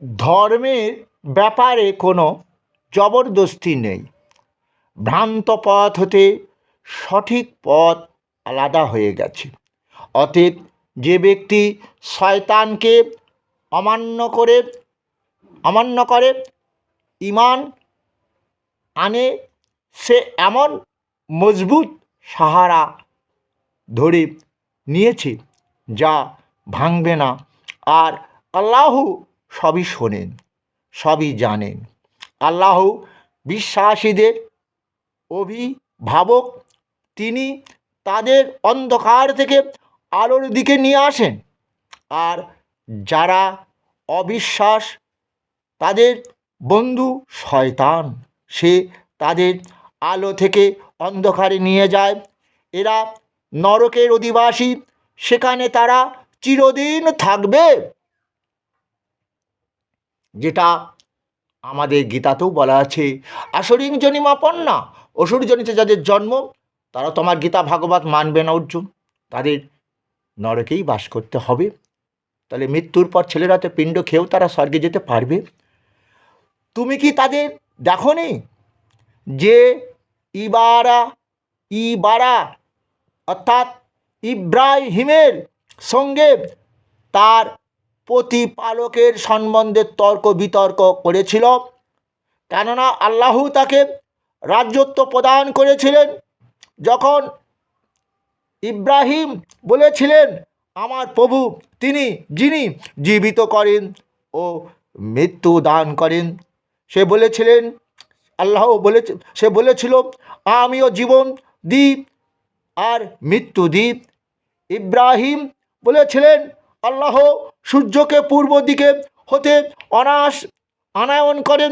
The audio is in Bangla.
ধর্মের ব্যাপারে কোনো জবরদস্তি নেই। ভ্রান্ত পথ হতে সঠিক পথ আলাদা হয়ে গেছে। অতএব যে ব্যক্তি শয়তানকে অমান্য করে ঈমান আনে, সে এমন মজবুত সাহারা ধরে নিয়েছে যা ভাঙবে না। আর আল্লাহ সবই শোনেন, সবই জানেন। আল্লাহ বিশ্বাসীদের অভিভাবক। তিনি তাদের অন্ধকার থেকে আলোর দিকে নিয়ে আসেন। আর যারা অবিশ্বাস, তাদের বন্ধু শয়তান। সে তাদের আলো থেকে অন্ধকারে নিয়ে যায়। এরা নরকের অধিবাসী, সেখানে তারা চিরদিন থাকবে। যেটা আমাদের গীতাতেও বলা আছে, আসরিং জনিমাপন্না, অসুর জনিতে যাদের জন্ম, তারা তোমার গীতা ভাগবত মানবে না অর্জুন, তাদের নরকেই বাস করতে হবে। তাহলে মৃত্যুর পর ছেলেরা তো পিণ্ড খেয়েও তারা স্বর্গে যেতে পারবে। তুমি কি তাদের দেখোনি যে ইবারা অর্থাৎ ইব্রাহিমের সঙ্গে তার প্রতিপালকের সম্বন্ধে তর্ক বিতর্ক করেছিল? কেননা আল্লাহ তাকে রাজত্ব প্রদান করেছিলেন। যখন ইব্রাহিম বলেছিলেন, আমার প্রভু তিনি যিনি জীবিত করেন ও মৃত্যু দান করেন, সে বলেছিলেন, সে বলেছিল, আমিও জীবন দিই আর মৃত্যু দিই। ইব্রাহিম বলেছিলেন, আল্লাহ সূর্যকে পূর্ব দিকে হতে আনায়ন করেন